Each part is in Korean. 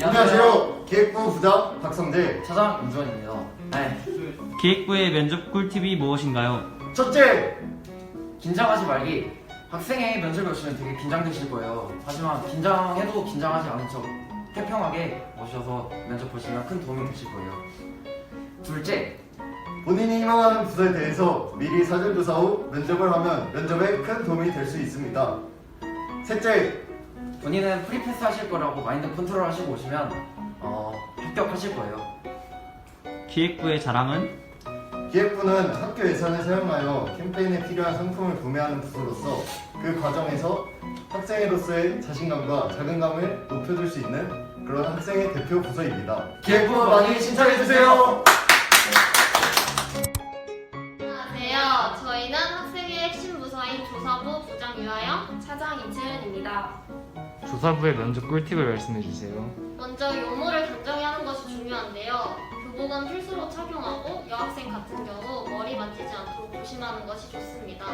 안녕하세요. 기획부 부장 박성재. 차장 임주원입니다. 네. 기획부의 면접 꿀팁이 무엇인가요? 첫째, 긴장하지 말기. 학생의 면접이 오시면 되게 긴장되실 거예요. 하지만 긴장해도 긴장하지 않은 척 태평하게 오셔서 면접 보시면 큰 도움이 되실 거예요. 둘째, 본인이 희망하는 부서에 대해서 미리 사전조사 후 면접을 하면 면접에 큰 도움이 될 수 있습니다. 셋째, 본인은 프리패스 하실 거라고 마인드 컨트롤 하시고 오시면 합격하실 거예요. 기획부의 자랑은? 기획부는 학교 예산을 사용하여 캠페인에 필요한 상품을 구매하는 부서로서 그 과정에서 학생으로서의 자신감과 자긍감을 높여줄 수 있는 그런 학생의 대표 부서입니다. 기획부 많이 신청해주세요. 안녕하세요. 저희는 학생의 핵심 부서인 조사부 부장 유아영, 차장 임채은입니다. 조사부의 면접 꿀팁을 말씀해주세요. 먼저 용모를 단정히 하는 것이 중요한데요. 교복은 필수로 착용하고 여학생 같은 경우 머리 만지지 않도록 조심하는 것이 좋습니다.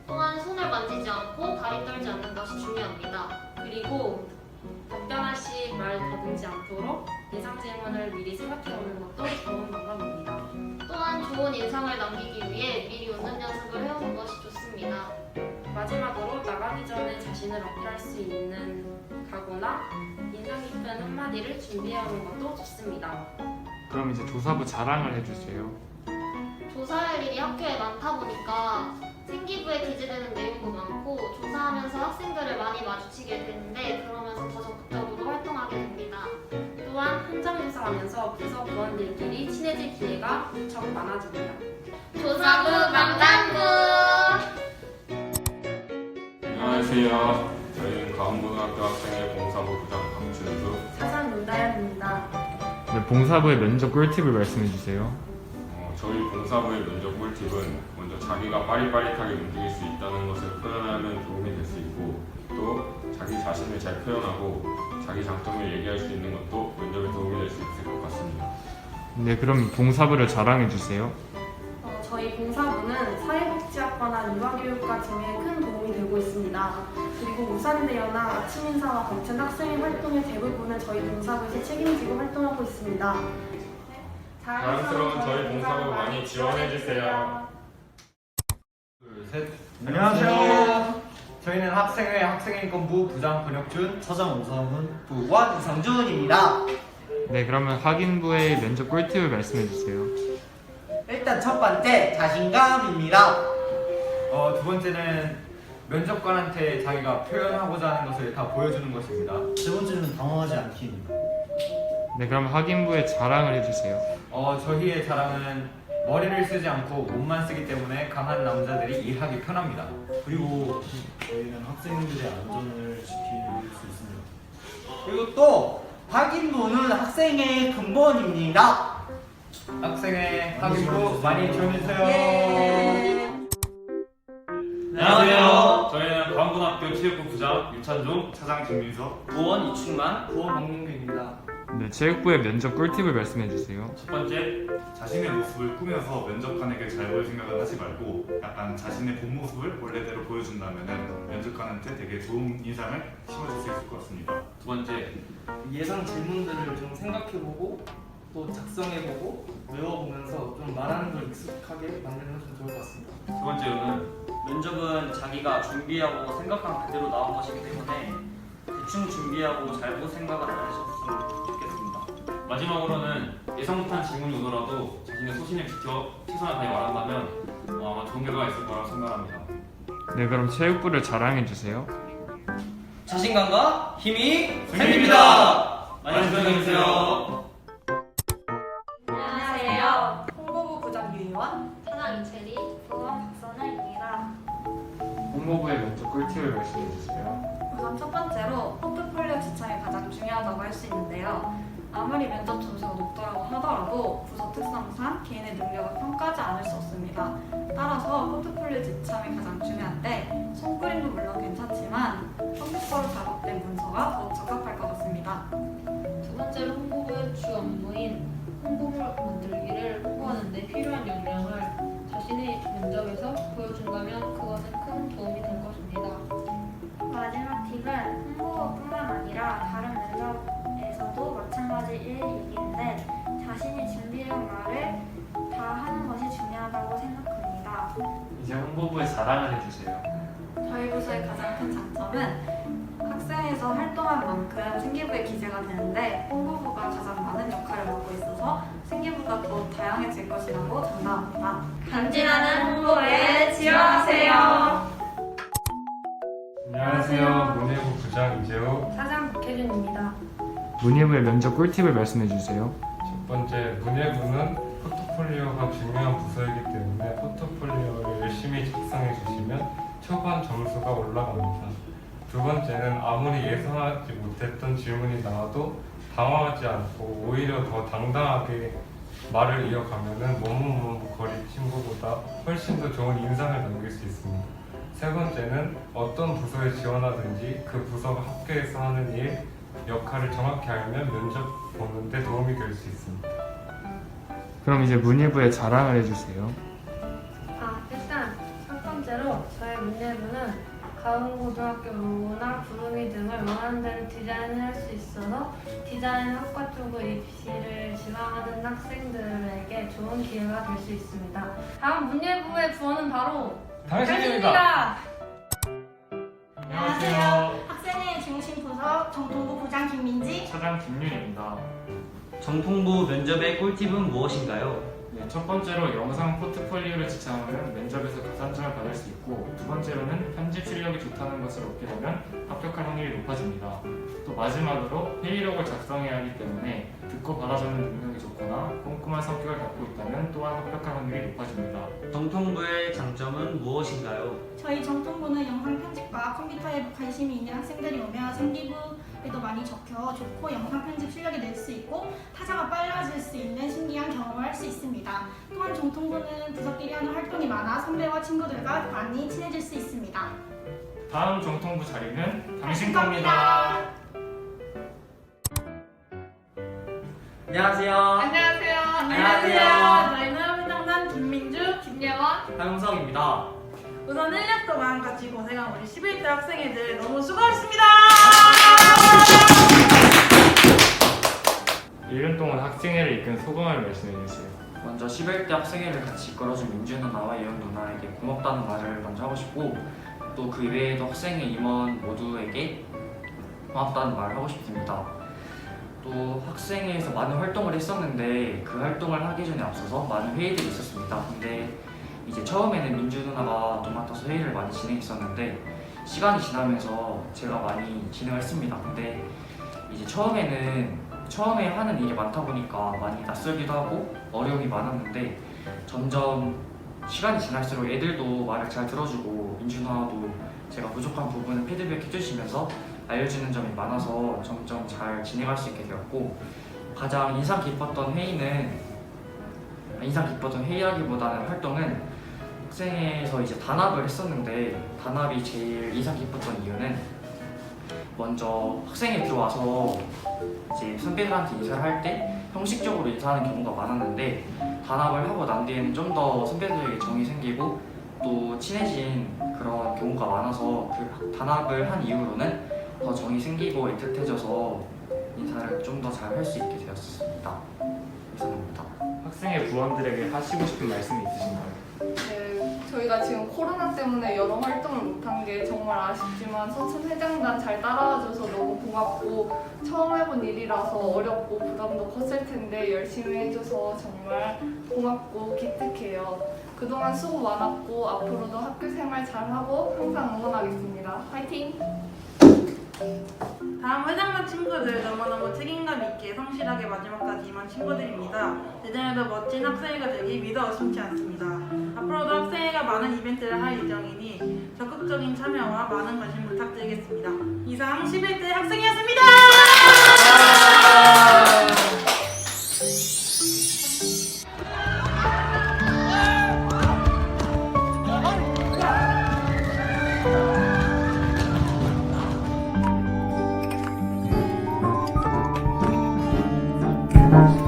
또한 손을 만지지 않고 다리 떨지 않는 것이 중요합니다. 그리고 답변할 시 말 더듬지 않도록 예상 질문을 미리 생각해 오는 것도 좋은 방법입니다. 또한 좋은 인상을 남기기 위해 미리 웃는 연습을 해오는 것이 좋습니다. 마지막으로 나가기 전에 자신을 어필할 수 있는 각오나 인상 깊은 한마디를 준비해 오는 것도 좋습니다. 그럼 이제 조사부 자랑을 해주세요. 조사할 일이 학교에 많다 보니까 생기부에 기재되는 내용도 많고 조사하면서 학생들을 많이 마주치게 되는데 그러면서 더 적극적으로 활동하게 됩니다. 또한 현장 조사하면서 부서 부원들끼리 친해질 기회가 무척 많아집니다. 조사부 망당부. 안녕하세요. 저희는 강원고등학교 학생회 봉사부 부장 박준수. 사장 윤다현입니다. 네, 봉사부의 면접 꿀팁을 말씀해주세요. 저희 봉사부의 면접 꿀팁은 먼저 자기가 빠릿빠릿하게 움직일 수 있다는 것을 표현하면 도움이 될 수 있고 또 자기 자신을 잘 표현하고 자기 장점을 얘기할 수 있는 것도 면접에 도움이 될 수 있을 것 같습니다. 네, 그럼 봉사부를 자랑해주세요. 저희 봉사부는 사회복지학과나 유아교육과 등에 큰 도움이 되고 있습니다. 그리고 우산대여나 아침 인사와 같은 학생의 활동의 대부분은 저희 봉사부에서 책임지고 활동하고 있습니다. 자랑스러운 저희 봉사부 많이 지원해주세요. 둘, 셋. 안녕하세요. 저희는 학생회 학생인권부 부장 권혁준, 차장 오성훈, 부원 이성준입니다. 네, 그러면 확인부의 면접 꿀팁을 말씀해주세요. 일단 첫 번째 자신감입니다. 두 번째는 면접관한테 자기가 표현하고자 하는 것을 다 보여주는 것입니다. 세 번째는 당황하지 않기입니다. 네, 그럼 확인부의 자랑을 해주세요. 저희의 자랑은 머리를 쓰지 않고 몸만 쓰기 때문에 강한 남자들이 일하기 편합니다. 그리고 저희는 학생들의 안전을 지킬 수 있습니다. 그리고 또 확인부는 학생의 근본입니다. 학생회 확인부 많이 지원해주세요. 안녕하세요. 저희는 강원고등학교 체육부 부장 유찬종, 차장 김민석. 부원 이충만, 부원 박민규입니다. 네, 체육부의 면접 꿀팁을 말씀해주세요. 첫 번째, 자신의 모습을 꾸며서 면접관에게 잘 보일 생각을 하지 말고 약간 자신의 본 모습을 원래대로 보여준다면 면접관한테 되게 좋은 인상을 심어줄 수 있을 것 같습니다. 두 번째, 예상 질문들을 좀 생각해보고 또 작성해보고 외워보면서 좀 말하는 걸 익숙하게 만들면 좀 좋을 것 같습니다. 세 번째로는 면접은 자기가 준비하고 생각한 그대로 나온 것이기 때문에 대충 준비하고 잘못 생각을 안 하셨으면 좋겠습니다. 마지막으로는 예상 못한 질문이 오더라도 자신의 소신을 지켜 최선을 다해 말한다면 아마 좋은 결과가 있을 거라고 생각합니다. 네, 그럼 체육부를 자랑해주세요. 자신감과 힘이 생깁니다. 많이 사랑해주세요. 안녕하세요. 홍보부 부장 유희원, 차장 이채리. 부원 박선혜입니다. 홍보부의 면접 꿀팁을 말씀해주세요. 우선 첫 번째로 포트폴리오 지참이 가장 중요하다고 할 수 있는데요. 아무리 면접 점수가 높더라고 하더라도 부서 특성상 개인의 능력을 평가하지 않을 수 없습니다. 따라서 포트폴리오 지참이 가장 중요한데 손그림도 물론 괜찮지만 컴퓨터로 작업된 문서가 더 적합할 것 같습니다. 두 번째로 홍보부의 주 업무인 홍보물 만들기를 홍보하는 데 필요한 역량을 자신의 면접에서 보여준다면 그것은 큰 도움이 될 것입니다. 마지막 팁은 꿀팁은 홍보뿐만 아니라 다른 면접에서도 마찬가지일 얘기인데 자신이 준비한 말을 다 하는 것이 중요하다고 생각합니다. 이제 홍보부에 자랑을 해주세요. 저희 부서의 가장 큰 장점은 학생에서 활동한 만큼 생기부에 기재가 되는데 홍보부가 가장 많은 역할을 맡고 있어서 생기부가 더 다양해질 것이라고 장담합니다. 간지나는 홍보에 지원하세요. 안녕하세요. 문예부 부장 이재호. 사장 박혜준입니다. 문예부의 면접 꿀팁을 말씀해주세요. 첫 번째, 문예부는 포트폴리오가 중요한 부서이기 때문에 포트폴리오를 열심히 작성해 주시면 초반 점수가 올라갑니다. 두 번째는 아무리 예상하지 못했던 질문이 나와도 당황하지 않고 오히려 더 당당하게 말을 이어가면은 머뭇머뭇거린 친구보다 훨씬 더 좋은 인상을 남길 수 있습니다. 세 번째는 어떤 부서에 지원하든지 그 부서가 학교에서 하는 일, 역할을 정확히 알면 면접 보는데 도움이 될 수 있습니다. 그럼 이제 문예부의 자랑을 해주세요. 일단 첫 번째로 저희 문예부는 가운고등학교 로고나 구름이 등을 원하는 대로 디자인할 수 있어서 디자인 학과 쪽으로 입시를 지망하는 학생들에게 좋은 기회가 될 수 있습니다. 다음 문예부의 부원은 바로 당신입니다. 안녕하세요. 학생회의 중심 부서 정통부 부장 김민지. 차장 김윤입니다. 정통부 면접의 꿀팁은 무엇인가요? 네, 첫 번째로 영상 포트폴리오를 지참하면 면접에서 가산점을 받을 수 있고, 두 번째로는 편집 실력이 좋다는 것을 얻게 되면 합격할 확률이 높아집니다. 또 마지막으로 회의록을 작성해야 하기 때문에 듣고 받아주는 능력이 좋거나 꼼꼼한 성격을 갖고 있다면 또한 합격할 확률이 높아집니다. 정통부의 장점은 무엇인가요? 저희 정통부는 영상 편집과 컴퓨터에 관심이 있는 학생들이 오면 생기부에도 많이 적혀 좋고 영상 편집 실력이 늘 수 있고 타자가 빨라질 수 있는 신기한 경험을 할 수 있습니다. 또한 정통부는 부서끼리 하는 활동이 많아 선배와 친구들과 많이 친해질 수 있습니다. 다음 정통부 자리는 당신 겁니다. 안녕하세요. 안녕하세요. 안녕하세요. 저희는 회장단 김민주, 김예원. 하용석입니다. 우선 1년 동안 같이 고생한 우리 11대 학생회들 너무 수고하셨습니다. 1년 동안 학생회를 이끈 소감을 말씀해주세요. 먼저 11대 학생회를 같이 이끌어준 민주 누나와 예원 누나에게 고맙다는 말을 먼저 하고 싶고, 또 그 외에도 학생회 임원 모두에게 고맙다는 말을 하고 싶습니다. 또 학생회에서 많은 활동을 했었는데 그 활동을 하기 전에 앞서서 많은 회의들이 있었습니다. 근데 이제 처음에는 민주 누나가 도맡아서 회의를 많이 진행했었는데 시간이 지나면서 제가 많이 진행을 했습니다. 근데 이제 처음에 하는 일이 많다 보니까 많이 낯설기도 하고 어려움이 많았는데 점점 시간이 지날수록 애들도 말을 잘 들어주고 민주 누나도 제가 부족한 부분을 피드백 해주시면서 알려주는 점이 많아서 점점 잘 진행할 수 있게 되었고, 가장 인상 깊었던 회의라기보다는 활동은 학생회에서 이제 단합을 했었는데, 단합이 제일 인상 깊었던 이유는 먼저 학생회 들어와서 이제 선배들한테 인사를 할 때 형식적으로 인사하는 경우가 많았는데, 단합을 하고 난 뒤에는 좀 더 선배들에게 정이 생기고 또 친해진 그런 경우가 많아서 그 단합을 한 이후로는 더 정이 생기고 애틋해져서 인사를 좀 더 잘 할 수 있게 되었습니다. 이상입니다. 학생회 부원들에게 하시고 싶은 말씀이 있으신가요? 네, 저희가 지금 코로나 때문에 여러 활동을 못한 게 정말 아쉽지만 서천 회장단 잘 따라와줘서 너무 고맙고, 처음 해본 일이라서 어렵고 부담도 컸을 텐데 열심히 해줘서 정말 고맙고 기특해요. 그동안 수고 많았고 앞으로도 학교 생활 잘하고 항상 응원하겠습니다. 화이팅! 다음 회장단 친구들 너무너무 책임감 있게 성실하게 마지막까지 임한 친구들입니다. 내년에도 멋진 학생회가 되기 믿어 의심치 않습니다. 앞으로도 학생회가 많은 이벤트를 할 예정이니 적극적인 참여와 많은 관심 부탁드리겠습니다. 이상 11대 학생회였습니다. Thank you.